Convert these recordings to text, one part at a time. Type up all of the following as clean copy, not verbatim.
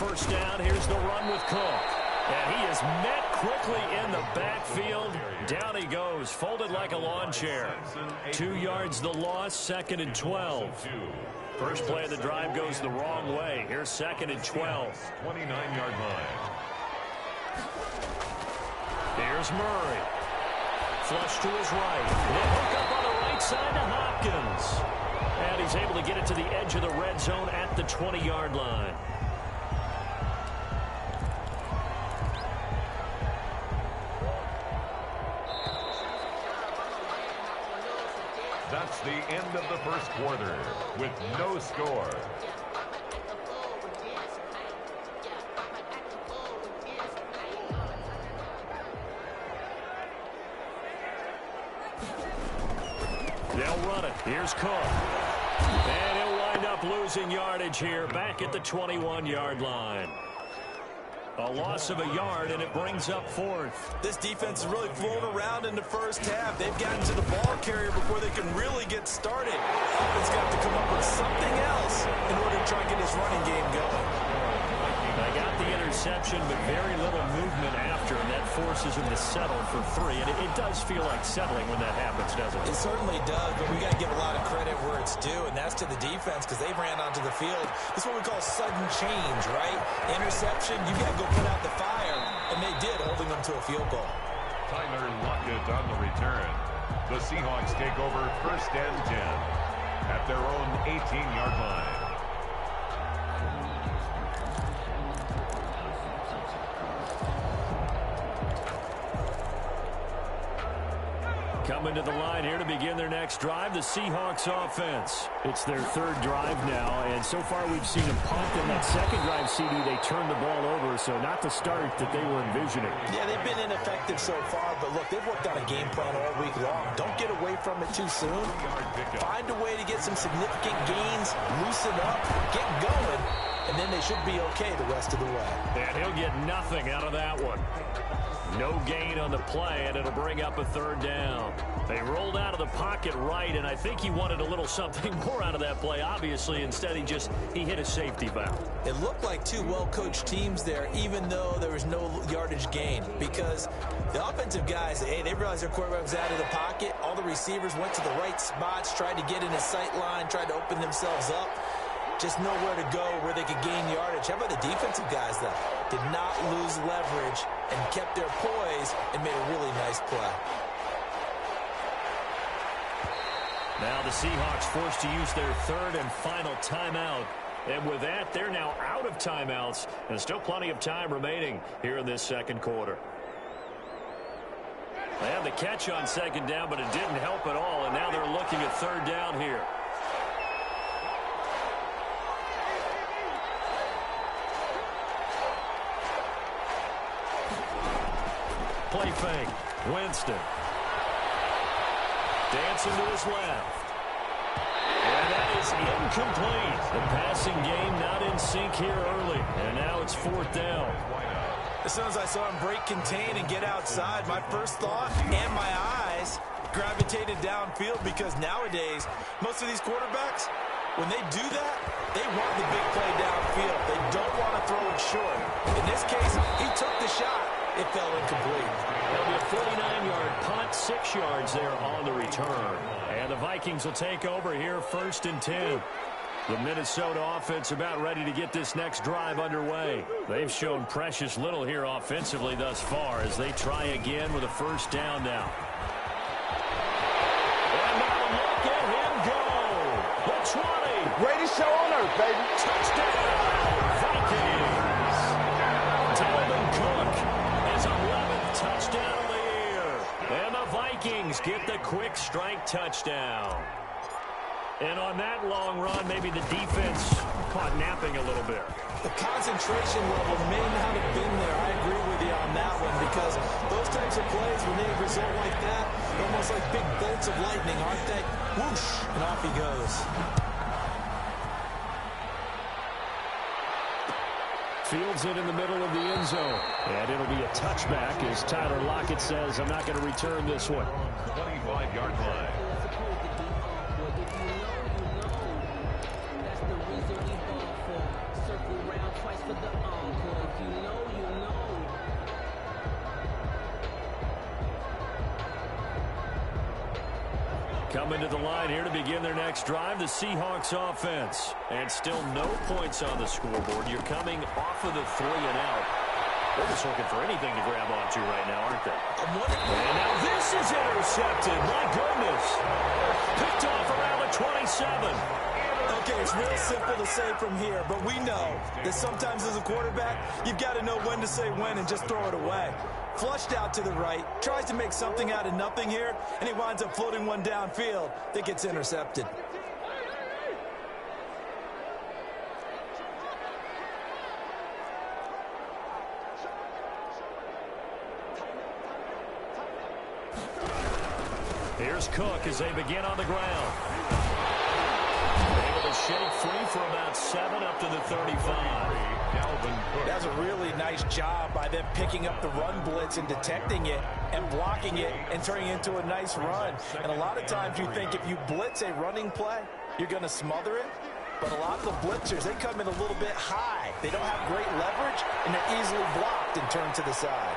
first down. Here's the run with Cook. And he is met quickly in the backfield. Down he goes, folded like a lawn chair. 2 yards the loss, 2nd and 12. First play of the drive goes the wrong way. Here's 2nd and 12. 29-yard line. Here's Murray. Flush to his right. He'll hook up on the right side to Hopkins. And he's able to get it to the edge of the red zone at the 20-yard line. That's the end of the first quarter with no score. They'll run it. Here's Cook. And he'll wind up losing yardage here back at the 21-yard line. A loss of a yard, and it brings up 4th. This defense is really flown around in the first half. They've gotten to the ball carrier before they can really get started. Offense got to come up with something else in order to try and get this running game going. They got the interception, but very little movement after, and that forces them to settle for 3. And it does feel like settling when that happens, doesn't it? It certainly does, but we got to give a lot of credit where it's due, and that's to the defense because they ran onto the field. This is what we call sudden change, right? Interception, you got to go put out the fire, and they did, holding them to a field goal. Tyler Lockett on the return. The Seahawks take over 1st and 10 at their own 18-yard line. Coming to the line here to begin their next drive, the Seahawks offense. It's their 3rd drive now, and so far we've seen them punt. In that 2nd drive, CD, they turned the ball over, so not the start that they were envisioning. Yeah, they've been ineffective so far, but look, they've worked on a game plan all week long. Don't get away from it too soon. Find a way to get some significant gains, loosen up, get going, and then they should be okay the rest of the way. And he'll get nothing out of that one. No gain on the play, and it'll bring up a 3rd down. They rolled out of the pocket right, and I think he wanted a little something more out of that play, obviously. Instead, he hit a safety valve. It looked like 2 well-coached teams there, even though there was no yardage gain, because the offensive guys, hey, they realized their quarterback was out of the pocket. All the receivers went to the right spots, tried to get in his sight line, tried to open themselves up. Just nowhere to go where they could gain yardage. How about the defensive guys, though? Did not lose leverage and kept their poise and made a really nice play. Now the Seahawks forced to use their 3rd and final timeout. And with that, they're now out of timeouts. And still plenty of time remaining here in this 2nd quarter. They had the catch on 2nd down, but it didn't help at all. And now they're looking at 3rd down here. Play fake. Winston. Dancing to his left. And that is incomplete. The passing game not in sync here early. And now it's 4th down. As soon as I saw him break contain and get outside, my first thought and my eyes gravitated downfield because nowadays, most of these quarterbacks, when they do that, they want the big play downfield. They don't want to throw it short. In this case, he took the shot. It fell incomplete. That'll be a 49-yard punt, 6 yards there on the return. And the Vikings will take over here 1st and 10. The Minnesota offense about ready to get this next drive underway. They've shown precious little here offensively thus far as they try again with a 1st down now. And now look at him go. The 20. Greatest show on earth, baby. Touchdown, Vikings. Dalvin Cook, his 11th touchdown of the year. And the Vikings get the quick strike touchdown. And on that long run, maybe the defense caught napping a little bit. The concentration level may not have been there. I agree with you on that one because those types of plays, when they result like that, they're almost like big bolts of lightning, aren't they? Whoosh, and off he goes. Fields it in the middle of the end zone. And it'll be a touchback as Tyler Lockett says, I'm not going to return this one. 25-yard line. That's the reason we ball for. Circle round Coming to the line here to begin their next drive, the Seahawks offense. And still no points on the scoreboard. You're coming off of the 3 and out. They're just looking for anything to grab onto right now, aren't they? And now this is intercepted. My goodness. Picked off around the 27. Okay, it's real simple to say from here, but we know that sometimes as a quarterback, you've got to know when to say when and just throw it away. Flushed out to the right, tries to make something out of nothing here, and he winds up floating one downfield that gets intercepted. Here's Cook as they begin on the ground. Able to shake free for about 7 up to the 35. That's a really nice job by them picking up the run blitz and detecting it and blocking it and turning it into a nice run. And a lot of times you think if you blitz a running play, you're going to smother it. But a lot of the blitzers, they come in a little bit high. They don't have great leverage, and they're easily blocked and turned to the side.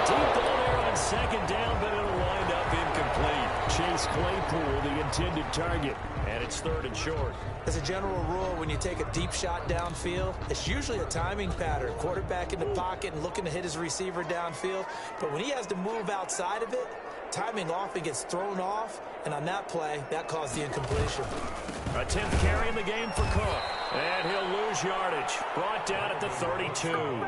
Deep ball there on second down, but it'll wind up incomplete. Chase Claypool, the intended target, and it's 3rd and short. As a general rule, when you take a deep shot downfield, it's usually a timing pattern. Quarterback in the pocket and looking to hit his receiver downfield. But when he has to move outside of it, timing often gets thrown off, and on that play, that caused the incompletion. A 10th carry in the game for Cook, and he'll lose yardage. Brought down at the 32.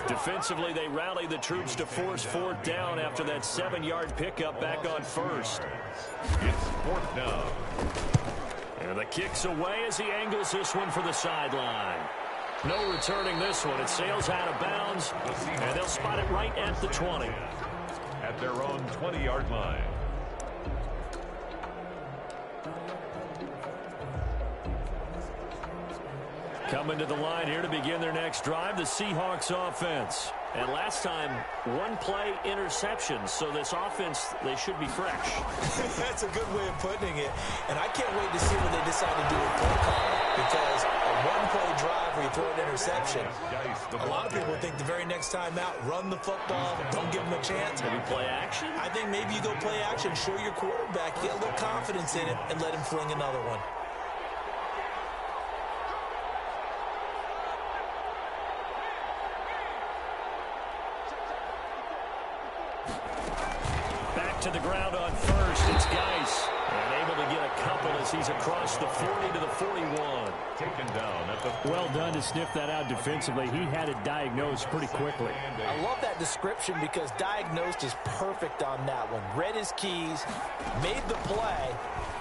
Defensively, they rallied the troops to force 4th down after that 7-yard pickup back on 1st. It's 4th down. And the kick's away as he angles this one for the sideline. No returning this one. It sails out of bounds, and they'll spot it right at the 20. At their own 20-yard line. Coming to the line here to begin their next drive, the Seahawks offense. And last time, 1-play interception, so this offense, they should be fresh. That's a good way of putting it. And I can't wait to see what they decide to do with play calling. Because a 1-play drive where you throw an interception, a lot of people think the very next time out, run the football, don't give them a chance. Maybe play action? I think maybe you go play action, show your quarterback, get a little confidence in it, and let him fling another one. To the ground on 1st, it's Geis. And able to get a couple as he's across the 40 to the 41. Taken down at the... Well done to sniff that out defensively. He had it diagnosed pretty quickly. I love that description because diagnosed is perfect on that one. Read his keys, made the play,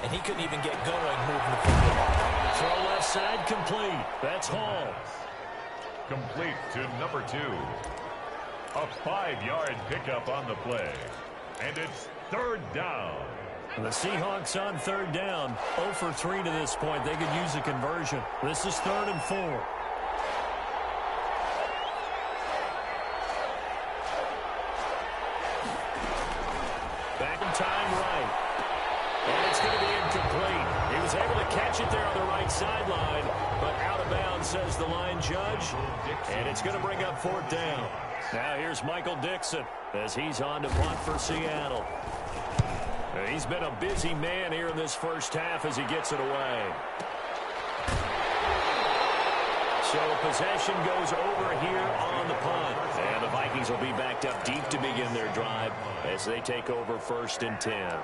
and he couldn't even get going moving the football. Throw left side complete. That's Hall. Complete to number 2. A 5-yard pickup on the play. And it's 3rd down. The Seahawks on 3rd down. 0 for 3 to this point. They could use a conversion. This is 3rd and 4. Back in time right. And it's going to be incomplete. He was able to catch it there on the right sideline, but out of bounds, says the line judge. And it's going to bring up 4th down. Now here's Michael Dixon as he's on to punt for Seattle. He's been a busy man here in this first half as he gets it away. So possession goes over here on the punt. And the Vikings will be backed up deep to begin their drive as they take over 1st and 10.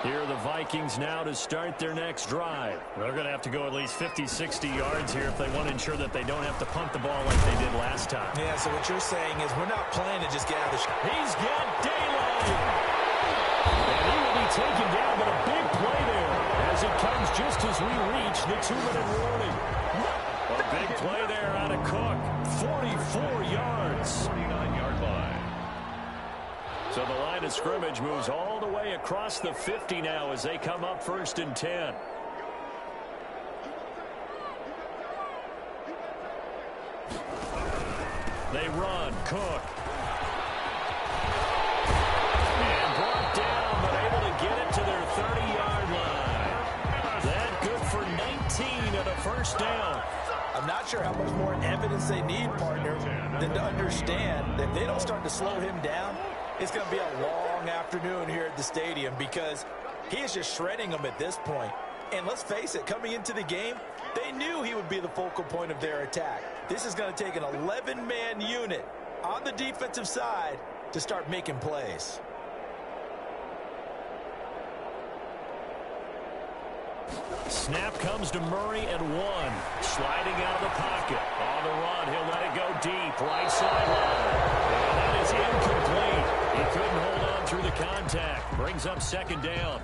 Here are the Vikings now to start their next drive. They're going to have to go at least 50, 60 yards here if they want to ensure that they don't have to punt the ball like they did last time. Yeah, so what you're saying is we're not playing to just get out of the... He's got daylight. And he will be taken down, but a big play there as it comes just as we reach the 2-minute warning. A big play there out of Cook. 44 yards. 49-yard line. So the line of scrimmage moves all the way across the 50 now as they come up 1st and 10. They run. Cook. And brought down, but able to get it to their 30-yard line. That good for first down. I'm not sure how much more evidence they need, partner, than to understand that if they don't start to slow him down, it's going to be a long afternoon here at the stadium because he is just shredding them at this point. And let's face it, coming into the game, they knew he would be the focal point of their attack. This is going to take an 11-man unit on the defensive side to start making plays. Snap comes to Murray at 1. Sliding out of the pocket. On the run, he'll let it go deep. Right sideline. And that is incomplete. He couldn't hold on through the contact. Brings up second down.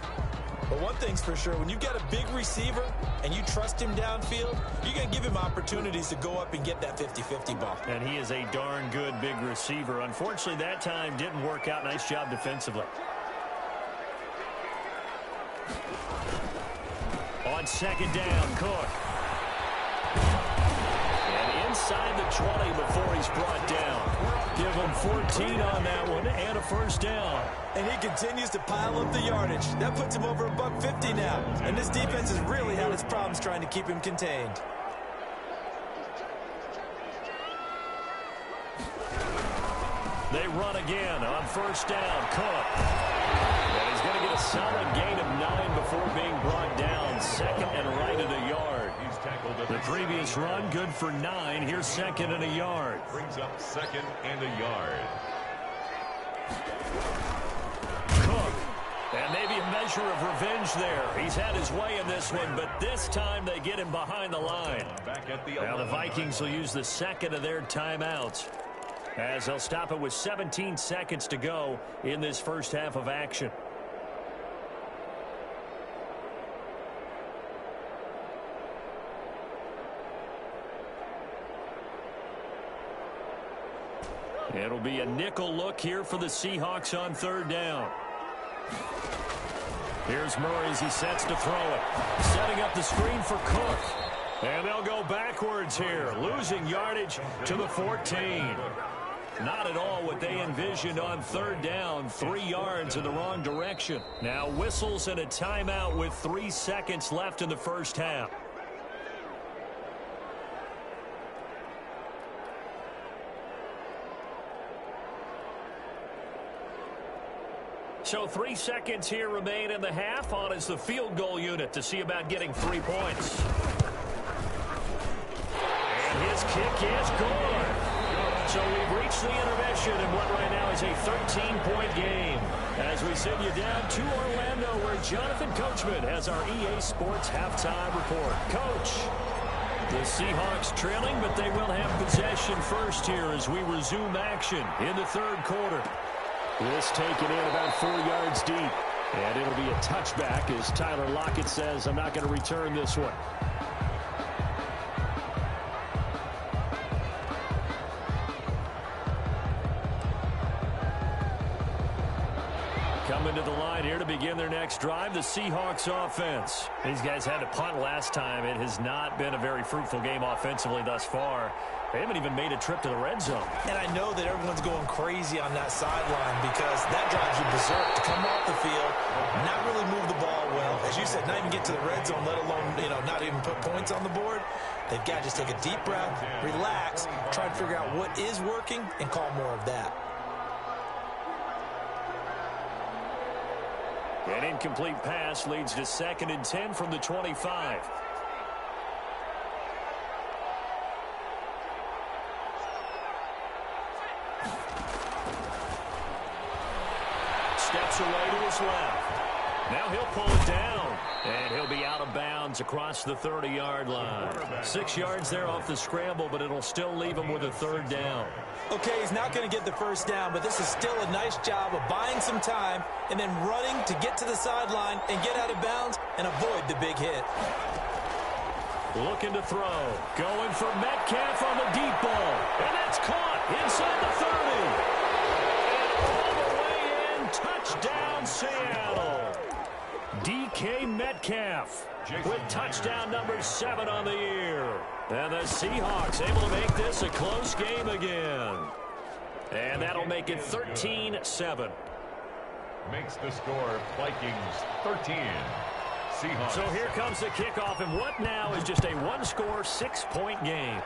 But one thing's for sure, when you've got a big receiver and you trust him downfield, you're going to give him opportunities to go up and get that 50-50 ball. And he is a darn good big receiver. Unfortunately, that time didn't work out. Nice job defensively. On second down, Cook. And inside the 20 before he's brought down. Give him 14 on that one and a first down. And he continues to pile up the yardage. That puts him over $150 now. And this defense has really had its problems trying to keep him contained. They run again on first down. Cook. And he's going to get a solid gain of 9 before being brought down. Second and right at a yard. He's tackled at the previous run, good for 9. Here's second and a yard. Brings up second and a yard. Cook. And maybe a measure of revenge there. He's had his way in this one, but this time they get him behind the line. Now the Vikings will use the second of their timeouts, as they'll stop it with 17 seconds to go in this first half of action. It'll be a nickel look here for the Seahawks on third down. Here's Murray as he sets to throw it. Setting up the screen for Cook. And they'll go backwards here, losing yardage to the 14. Not at all what they envisioned on third down. 3 yards in the wrong direction. Now whistles and a timeout with 3 seconds left in the first half. So 3 seconds here remain in the half. On is the field goal unit to see about getting 3 points. And his kick is good. So we've reached the intermission in what right now is a 13-point game. As we send you down to Orlando, where Jonathan Coachman has our EA Sports halftime report. Coach, the Seahawks trailing, but they will have possession first here as we resume action in the third quarter. This taken in about 4 yards deep. And it'll be a touchback as Tyler Lockett says, I'm not going to return this one. Coming to the line here to begin their next drive, the Seahawks offense. These guys had to punt last time. It has not been a very fruitful game offensively thus far. They haven't even made a trip to the red zone. And I know that everyone's going crazy on that sideline because that drives you berserk to come off the field, not really move the ball well. As you said, not even get to the red zone, let alone, not even put points on the board. They've got to just take a deep breath, relax, try to figure out what is working, and call more of that. An incomplete pass leads to 2nd and 10 from the 25. Steps away to his left. Now he'll pull it down, and he'll be out of bounds across the 30-yard line. 6 yards there off the scramble, but it'll still leave him with a third down. Okay, he's not going to get the first down, but this is still a nice job of buying some time and then running to get to the sideline and get out of bounds and avoid the big hit. Looking to throw. Going for Metcalf on the deep ball. And that's caught inside the 30. And all the way in. Touchdown, Seattle. DK Metcalf with touchdown number 7 on the year. And the Seahawks able to make this a close game again. And that'll make it 13-7. Makes the score Vikings 13, Seahawks. So here comes the kickoff, and what now is just a one-score, 6-point game.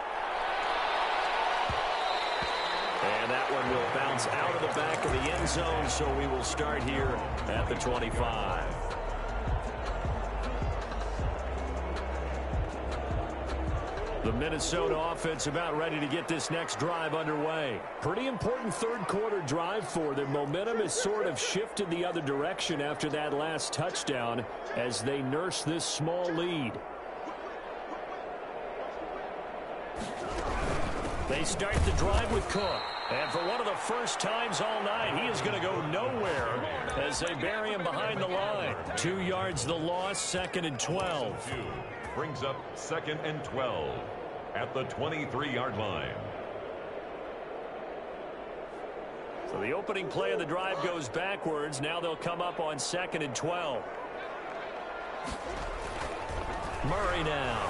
And that one will bounce out of the back of the end zone, so we will start here at the 25. The Minnesota offense about ready to get this next drive underway. Pretty important third-quarter drive for them. Momentum has sort of shifted the other direction after that last touchdown as they nurse this small lead. They start the drive with Cook. And for one of the first times all night, he is going to go nowhere as they bury him behind the line. 2 yards the loss, 2nd and 12. Brings up 2nd and 12 at the 23-yard line. So the opening play of the drive goes backwards. Now they'll come up on 2nd and 12. Murray now.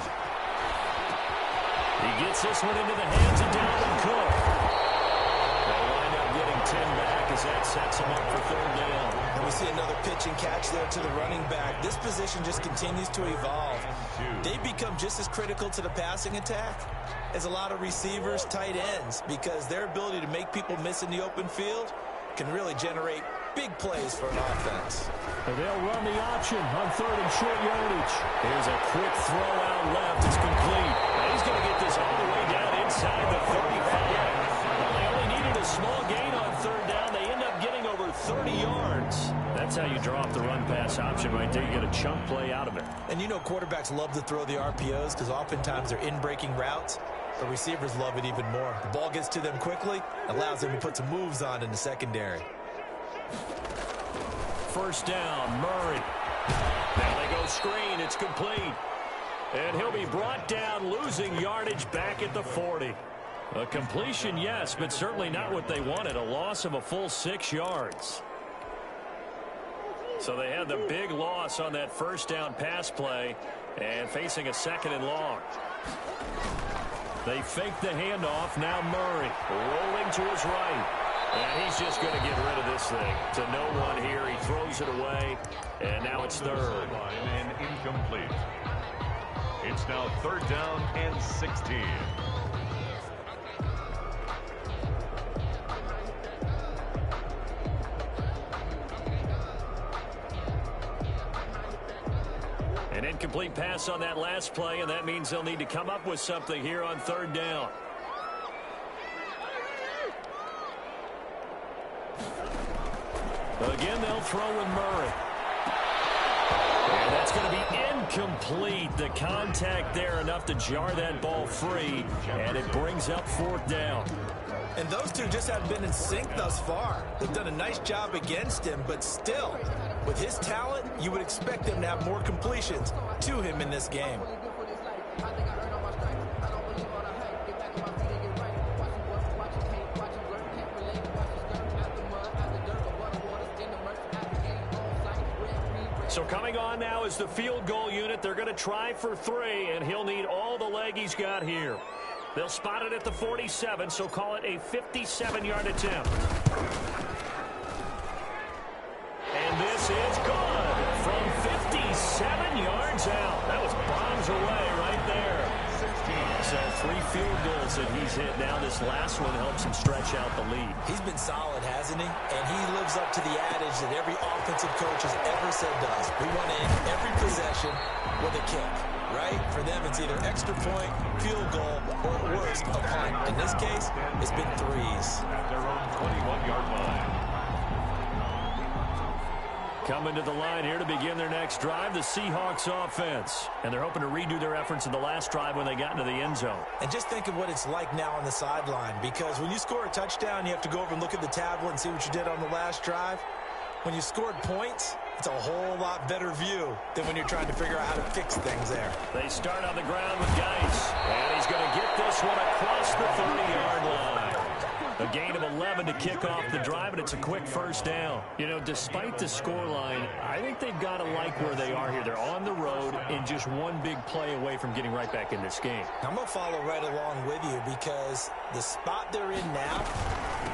He gets this one into the hands of Dalvin Cook. They'll wind up getting 10 back as that sets him up for 3rd down. And we see another pitch and catch there to the running back. This position just continues to evolve. They become just as critical to the passing attack as a lot of receivers, tight ends, because their ability to make people miss in the open field can really generate big plays for an offense. And they'll run the option on 3rd and short yardage. Here's a quick throw out left. It's complete. And he's going to get this all the way down inside the 35. Well, they only needed a small gain on 3rd down. They end up getting over 30 yards. That's how you draw up the run-pass option right there. You get a chunk play out of it. And you know quarterbacks love to throw the RPOs because oftentimes they're in-breaking routes. The receivers love it even more. The ball gets to them quickly, allows them to put some moves on in the secondary. 1st down, Murray. Now they go screen. It's complete. And he'll be brought down, losing yardage back at the 40. A completion, yes, but certainly not what they wanted. A loss of a full 6 yards. So they had the big loss on that 1st down pass play and facing a 2nd and long. They fake the handoff. Now Murray rolling to his right. And he's just going to get rid of this thing to no one here. He throws it away, and now it's 3rd. And incomplete. It's now 3rd down and 16. An incomplete pass on that last play, and that means they'll need to come up with something here on 3rd down. Again, they'll throw with Murray. And that's going to be incomplete. The contact there enough to jar that ball free, and it brings up 4th down. And those two just haven't been in sync thus far. They've done a nice job against him, but still, with his talent, you would expect them to have more completions to him in this game. So coming on now is the field goal unit. They're going to try for 3, and he'll need all the leg he's got here. They'll spot it at the 47, so call it a 57-yard attempt. And this is good from 57 yards out. That was bombs away right there. So 3 field goals that he's hit. Now this last one helps him stretch out the lead. He's been solid, hasn't he? And he lives up to the adage that every offensive coach has ever said does. We want to end every possession with a kick, right? For them, it's either extra point, field goal, or at worst, a punt. In this case, it's been 3s. At their own 21-yard line. Coming to the line here to begin their next drive, the Seahawks offense. And they're hoping to redo their efforts in the last drive when they got into the end zone. And just think of what it's like now on the sideline, because when you score a touchdown, you have to go over and look at the tablet and see what you did on the last drive. When you scored points, it's a whole lot better view than when you're trying to figure out how to fix things there. They start on the ground with Geis. And he's going to get this one across the 30-yard line. A gain of 11 to kick off the drive, and it's a quick 1st down. You know, despite the scoreline, I think they've got to like where they are here. They're on the road and just one big play away from getting right back in this game. I'm going to follow right along with you because the spot they're in now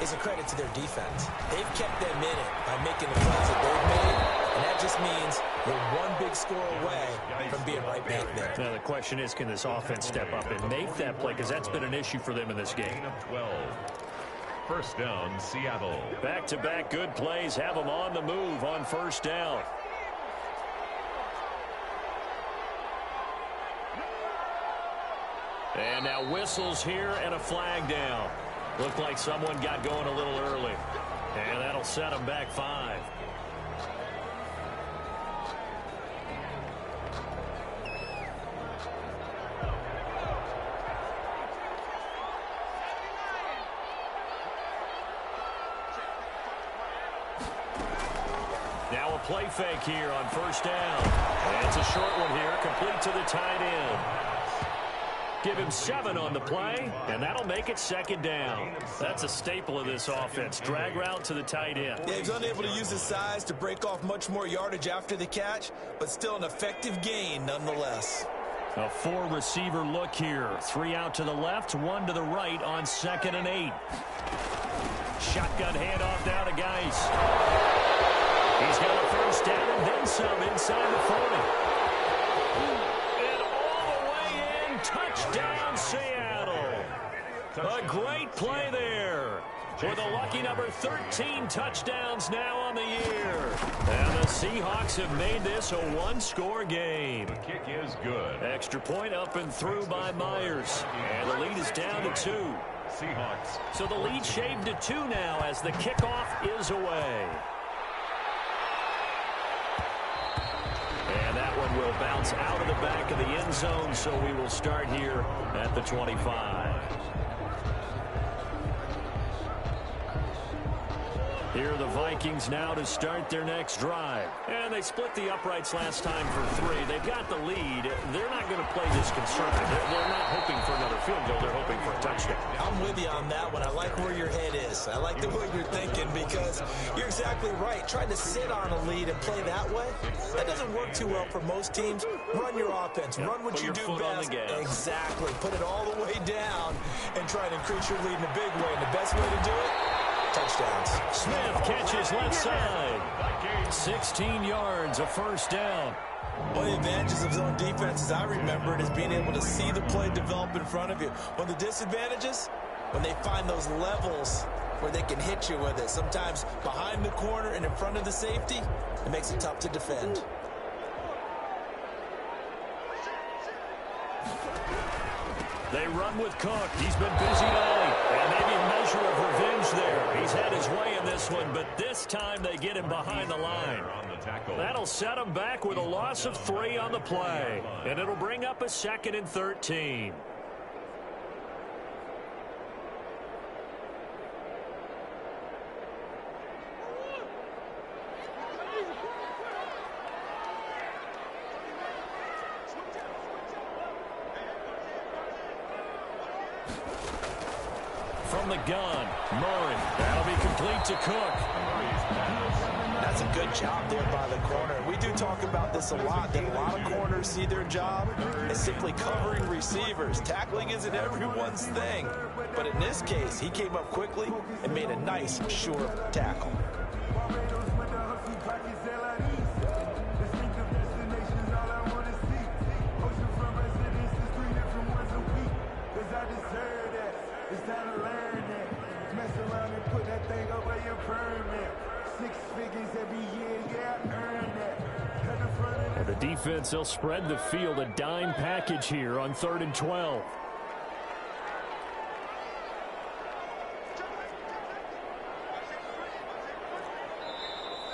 is a credit to their defense. They've kept them in it by making the plays that they've made, and that just means you're one big score away from being right back there. Now the question is, can this offense step up and make that play? Because that's been an issue for them in this game. Gain of 12. First down, Seattle. Back-to-back good plays have them on the move on first down. And now whistles here and a flag down. Looked like someone got going a little early. And that'll set them back 5. Now a play fake here on first down. And it's a short one here, complete to the tight end. Give him 7 on the play, and that'll make it second down. That's a staple of this offense. Drag route to the tight end. Yeah, he's unable to use his size to break off much more yardage after the catch, but still an effective gain nonetheless. A 4-receiver look here. 3 out to the left, 1 to the right on 2nd and 8. Shotgun handoff now to Geis. He's got a first down and then some inside the 40. Touchdown, Seattle. A great play there. With a lucky number 13 touchdowns now on the year. And the Seahawks have made this a 1-score game. The kick is good. Extra point up and through by Myers. And the lead is down to 2. Seahawks. So the lead shaved to 2 now as the kickoff is away. And that one will bounce out of the back of the end zone, so we will start here at the 25. Here are the Vikings now to start their next drive. And they split the uprights last time for 3. They've got the lead. They're not going to play this conservative. They're not hoping for another field goal. They're hoping for a touchdown. I'm with you on that one. I like where your head is. I like the way you're thinking because you're exactly right. Trying to sit on a lead and play that way, that doesn't work too well for most teams. Run your offense. Run what you do best. Exactly. Put it all the way down and try and increase your lead in a big way. And the best way to do it, touchdowns. Smith catches left side. 16 yards, a first down. One of the advantages of zone defense, as I remember it, is being able to see the play develop in front of you. One of the disadvantages, when they find those levels where they can hit you with it. Sometimes behind the corner and in front of the safety, it makes it tough to defend. They run with Cook. He's been busy tonight. And maybe a measure of revenge there. He's had his way in this one, but this time they get him behind the line. That'll set him back with a loss of 3 on the play. And it'll bring up a 2nd and 13. From the gun, Murray. That'll be complete to Cook. That's a good job there by the corner. We do talk about this a lot, that a lot of corners see their job as simply covering receivers. Tackling isn't everyone's thing. But in this case, he came up quickly and made a nice, sure tackle. The defense, they'll spread the field, a dime package here on 3rd and 12.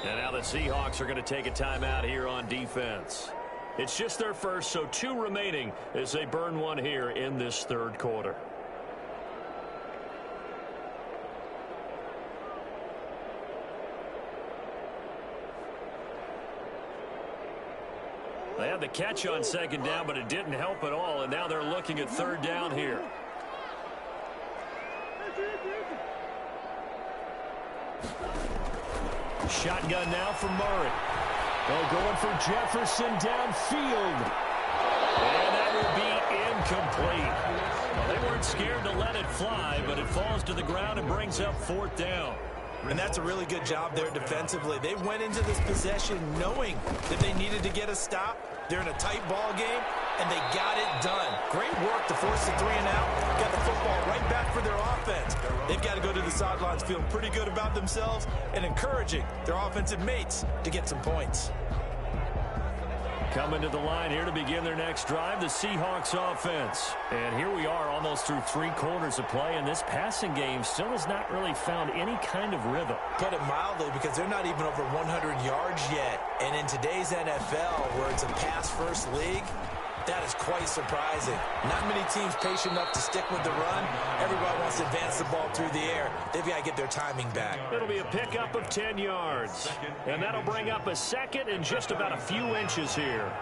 And now the Seahawks are going to take a timeout here on defense. It's just their first, so 2 remaining as they burn one here in this 3rd quarter. They had the catch on 2nd down, but it didn't help at all, and now they're looking at 3rd down here. Shotgun now for Murray. They're going for Jefferson downfield. And that will be incomplete. Well, they weren't scared to let it fly, but it falls to the ground and brings up 4th down. And that's a really good job there defensively. They went into this possession knowing that they needed to get a stop. They're in a tight ball game, and they got it done. Great work to force the 3 and out. Got the football right back for their offense. They've got to go to the sidelines feeling pretty good about themselves and encouraging their offensive mates to get some points. Coming to the line here to begin their next drive, the Seahawks offense. And here we are almost through 3 quarters of play, and this passing game still has not really found any kind of rhythm. Put it mildly, because they're not even over 100 yards yet. And in today's NFL, where it's a pass-first league, that is quite surprising. Not many teams patient enough to stick with the run. Everybody wants to advance the ball through the air. They've got to get their timing back. It'll be a pickup of 10 yards. And that'll bring up a second and just about a few inches here.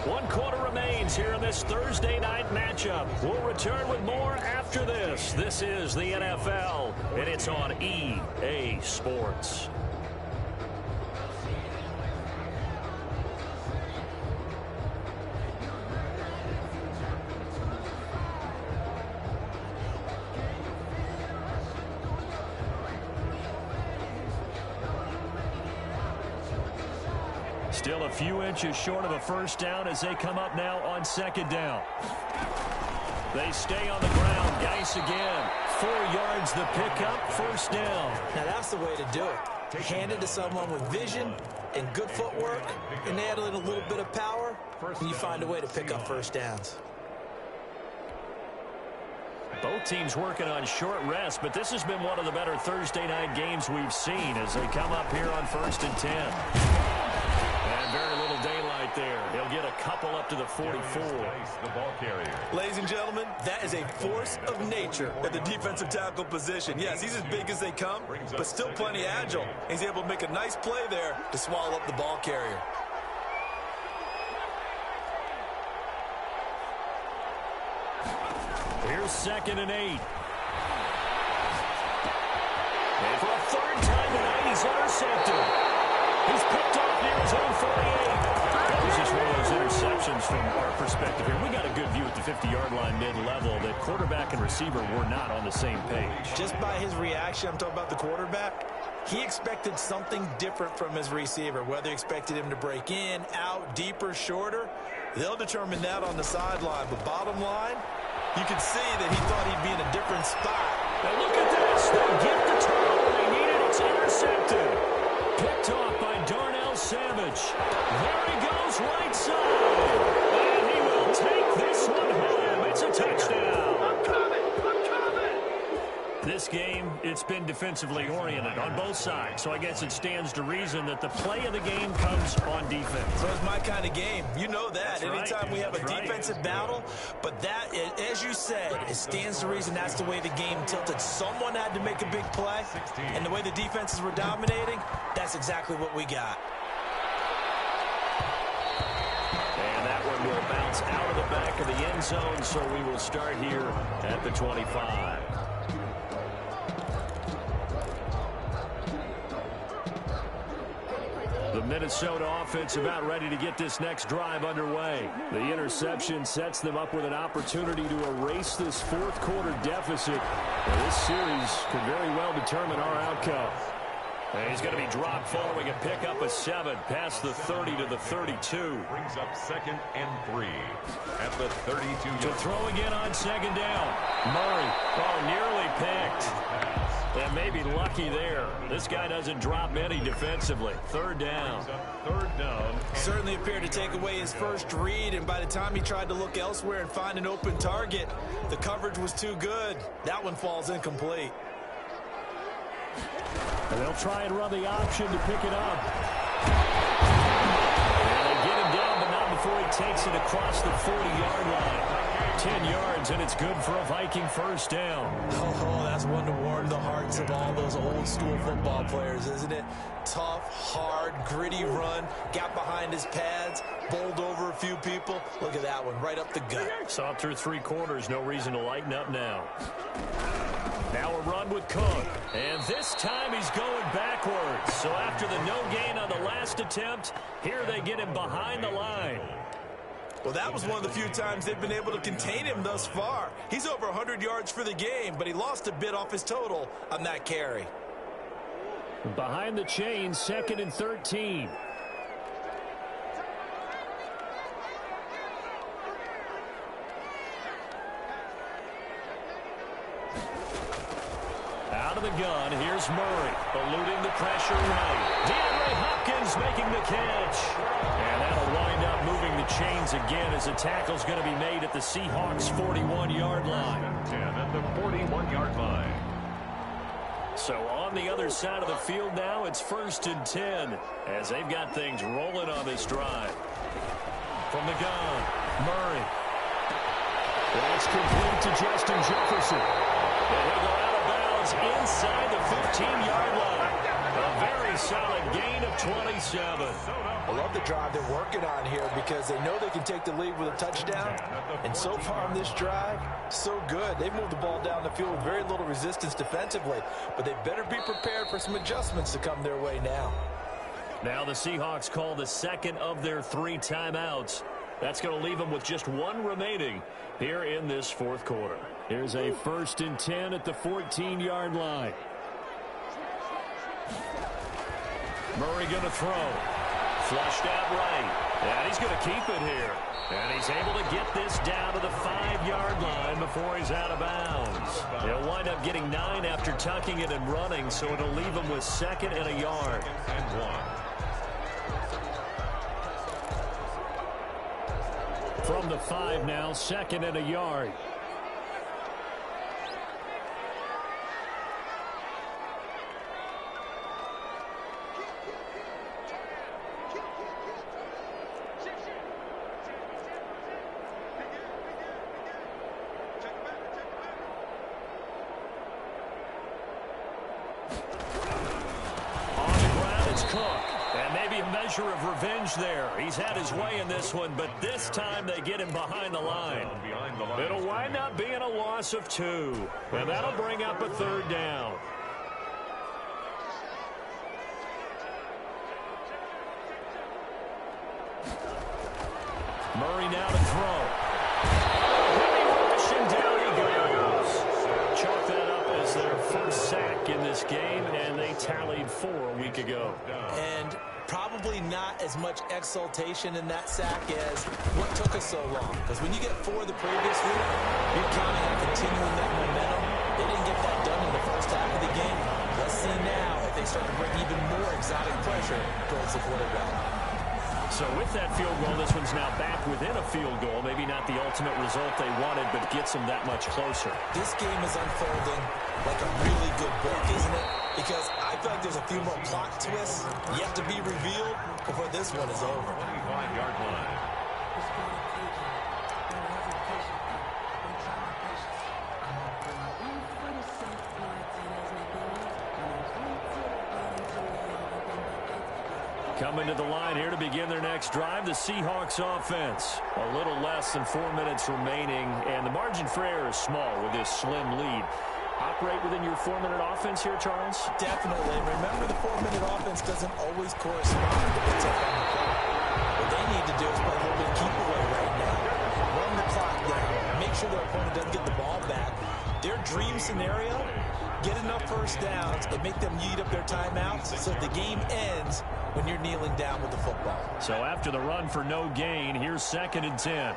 One quarter remains here in this Thursday night matchup. We'll return with more after this. This is the NFL, and it's on EA Sports. Still a few inches short of a first down as they come up now on second down. They stay on the ground. Geis again. 4 yards the pickup, first down. Now that's the way to do it. Hand it to someone with vision and good footwork, and add in a little bit of power, and you find a way to pick up first downs. Both teams working on short rest, but this has been one of the better Thursday night games we've seen as they come up here on 1st and 10. And very little daylight there. He'll get a couple up to the 44. The ball carrier. Ladies and gentlemen, that is a force of nature at the defensive tackle position. Yes, he's as big as they come, but still plenty agile. He's able to make a nice play there to swallow up the ball carrier. Here's 2nd and 8. And for a 3rd time tonight, he's intercepted. He's picked off near his own 48. That was just one of those interceptions from our perspective here. We got a good view at the 50-yard line mid-level that quarterback and receiver were not on the same page. Just by his reaction, I'm talking about the quarterback, he expected something different from his receiver. Whether he expected him to break in, out, deeper, shorter, they'll determine that on the sideline. But bottom line, you can see that he thought he'd be in a different spot. Now look at this. They get the turnover they needed. It's intercepted. Picked off by Darnell Savage. There he goes, right side. And he will take this one home. It's a touchdown. I'm coming. This game, it's been defensively oriented on both sides. So I guess it stands to reason that the play of the game comes on defense. So it's my kind of game. You know that. That's anytime right. we have a That's defensive battle, but that, as you said, it stands to reason that's the way the game tilted. Someone had to make a big play, and the way the defenses were dominating, that's exactly what we got. And that one will bounce out of the back of the end zone, so we will start here at the 25. The Minnesota offense about ready to get this next drive underway. The interception sets them up with an opportunity to erase this 4th quarter deficit. Now, this series could very well determine our outcome. And he's going to be dropped following a pickup of 7 past the 30 to the 32. Brings up 2nd and 3 at the 32. To throw again on 2nd down. Murray, nearly picked. And maybe lucky there. This guy doesn't drop many defensively. 3rd down. 3rd down. Certainly appeared to take away his first read, and by the time he tried to look elsewhere and find an open target, the coverage was too good. That one falls incomplete. And they'll try and run the option to pick it up. And they get him down, but not before he takes it across the 40-yard line. 10 yards, and it's good for a Viking first down. Oh, that's one to warm the hearts of all those old-school football players, isn't it? Tough, hard, gritty run, got behind his pads, bowled over a few people. Look at that one, right up the gut. Saw through 3 quarters, no reason to lighten up now. Now a run with Cook, and this time he's going backwards. So after the no gain on the last attempt, here they get him behind the line. Well, that was one of the few times they've been able to contain him thus far. He's over 100 yards for the game, but he lost a bit off his total on that carry. Behind the chains, 2nd and 13. Out of the gun, here's Murray, eluding the pressure right. DeAndre Hopkins making the catch. And that'll wind up moving the chains again as the tackle's going to be made at the Seahawks' 41-yard line. 10 at the 41-yard line. So on the other side of the field now, it's 1st and 10 as they've got things rolling on this drive. From the gun, Murray. That's complete to Justin Jefferson. And he'll go out of bounds inside the 15-yard line. A very solid gain of 27. I love the drive they're working on here because they know they can take the lead with a touchdown. And so far on this drive, so good. They've moved the ball down the field with very little resistance defensively. But they better be prepared for some adjustments to come their way now. Now the Seahawks call the second of their 3 timeouts. That's going to leave them with just 1 remaining here in this 4th quarter. Here's a 1st and 10 at the 14-yard line. Murray going to throw. Flushed out right. And he's going to keep it here. And he's able to get this down to the 5-yard line before he's out of bounds. He'll wind up getting 9 after tucking it and running, so it'll leave him with 2nd and a yard. And 1. From the 5 now, 2nd and a yard. Of revenge there. He's had his way in this one, but this time they get him behind the line. It'll wind up being a loss of 2, and that'll bring up a 3rd down. Murray now to throw. Rushing down he goes. Chalk that up as their first sack in this game, and they tallied 4 a week ago. And probably not as much exultation in that sack as what took us so long. Because when you get 4 the previous week, you're counting on continuing that momentum. They didn't get that done in the first half of the game. Let's see now if they start to bring even more exotic pressure towards the quarterback. So with that field goal, this one's now back within a field goal. Maybe not the ultimate result they wanted, but gets them that much closer. This game is unfolding like a really good book, isn't it? Because I feel like there's a few more plot twists yet to be revealed before this one is over. 25-yard line. Coming to the line here to begin their next drive, the Seahawks offense. A little less than 4 minutes remaining, and the margin for error is small with this slim lead. Operate within your 4-minute offense here, Charles? Definitely. Remember, the 4-minute offense doesn't always correspond to what's up on the clock. What they need to do is play a little bit of keep away right now. Run the clock down. Make sure their opponent doesn't get the ball back. Their dream scenario, get enough first downs and make them eat up their timeouts so the game ends when you're kneeling down with the football. So after the run for no gain, here's 2nd and 10.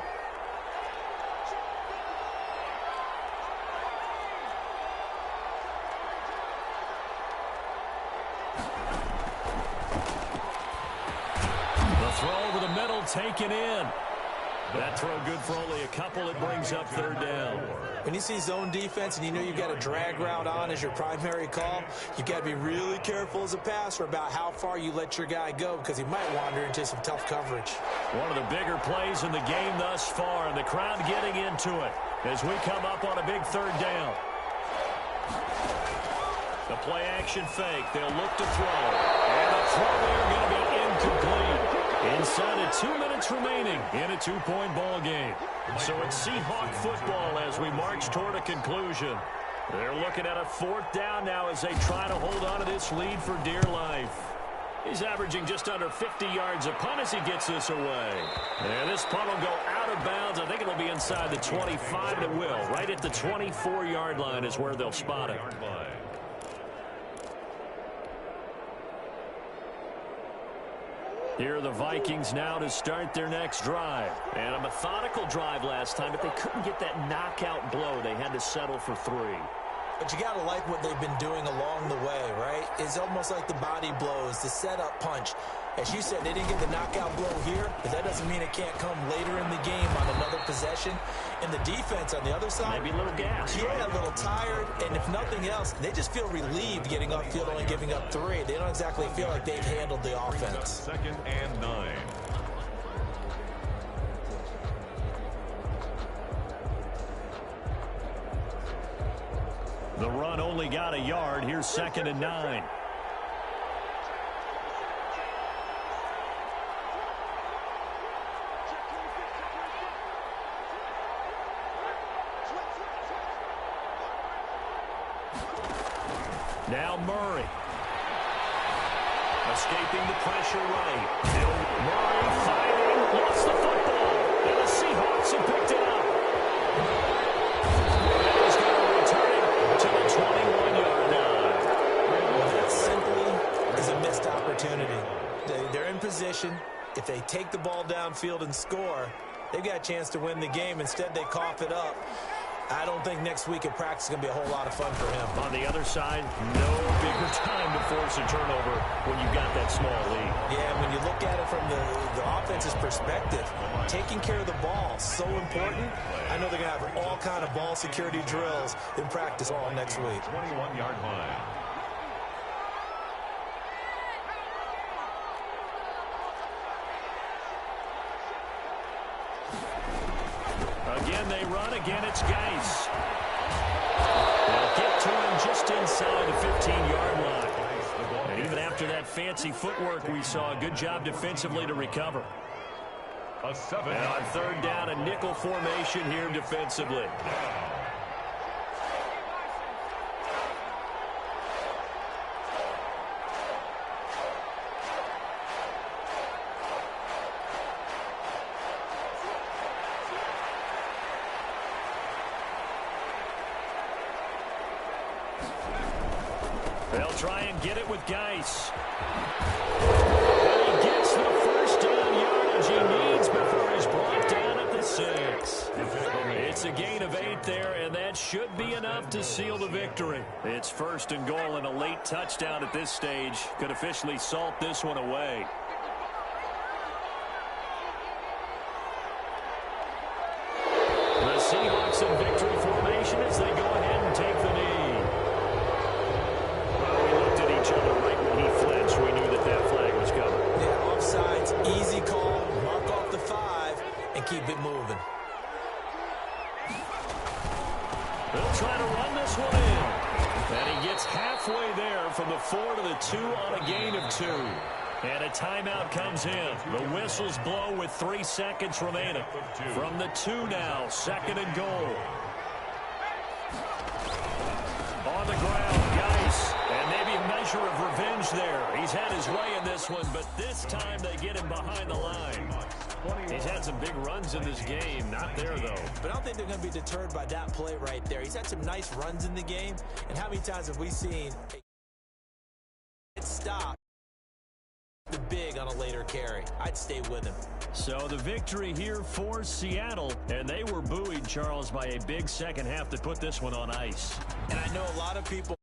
Taken in. That throw good for only a couple. It brings up third down. When you see zone defense and you know you've got a drag route on as your primary call, you've got to be really careful as a passer about how far you let your guy go because he might wander into some tough coverage. One of the bigger plays in the game thus far, and the crowd getting into it as we come up on a big third down. The play action fake. They'll look to throw. And the throw there going to be incomplete. Inside of 2 minutes remaining in a 2-point ball game. So it's Seahawk football as we march toward a conclusion. They're looking at a fourth down now as they try to hold on to this lead for dear life. He's averaging just under 50 yards a punt as he gets this away. And this punt will go out of bounds. I think it'll be inside the 25, and it will. Right at the 24-yard line is where they'll spot it. Here are the Vikings now to start their next drive. And a methodical drive last time, but they couldn't get that knockout blow. They had to settle for 3. But you got to like what they've been doing along the way, right? It's almost like the body blows, the setup punch. As you said, they didn't get the knockout blow here, but that doesn't mean it can't come later in the game on another possession. And the defense on the other side, maybe a little gas. Yeah, a little tired. And if nothing else, they just feel relieved getting upfield, only giving up 3. They don't exactly feel like they've handled the offense. 2nd and 9. The run only got a yard. Here's 2nd and 9. Now Murray. Escaping the pressure right. Murray fighting. Lost the football. And the Seahawks have picked it up. And he's going to return it to the 21-yard line. Well, that simply is a missed opportunity. They're in position. If they take the ball downfield and score, they've got a chance to win the game. Instead, they cough it up. I don't think next week at practice is going to be a whole lot of fun for him. On the other side, no bigger time to force a turnover when you've got that small lead. Yeah, when you look at it from the offense's perspective, taking care of the ball is so important. I know they're going to have all kind of ball security drills in practice all next week. 21-yard line. Again, they run. Again, it's Geis. They'll get to him just inside the 15-yard line. And even after that fancy footwork we saw, a good job defensively to recover. A 7. And on third down, a nickel formation here defensively. They'll try and get it with Geis. And he gets the first down yardage he needs before he's brought down at the 6. It's a gain of 8 there, and that should be enough to seal the victory. It's 1st and goal, and a late touchdown at this stage could officially salt this one away. The Seahawks in victory formation as they go ahead and take the knee. Right when he flinched, we knew that flag was coming. Yeah, offsides, easy call, mark off the 5, and keep it moving. They'll try to run this one in. And he gets halfway there from the 4 to the 2 on a gain of 2. And a timeout comes in. The whistles blow with 3 seconds remaining. From the 2 now, 2nd and goal. On the ground, Geis. And maybe a measure of revenge there. He's had his way in this one, but this time they get him behind the line. He's had some big runs in this game. Not there, though. But I don't think they're going to be deterred by that play right there. He's had some nice runs in the game. And how many times have we seen it stop the big on a later carry? I'd stay with him. So the victory here for Seattle. And they were buoyed, Charles, by a big second half that put this one on ice. And I know a lot of people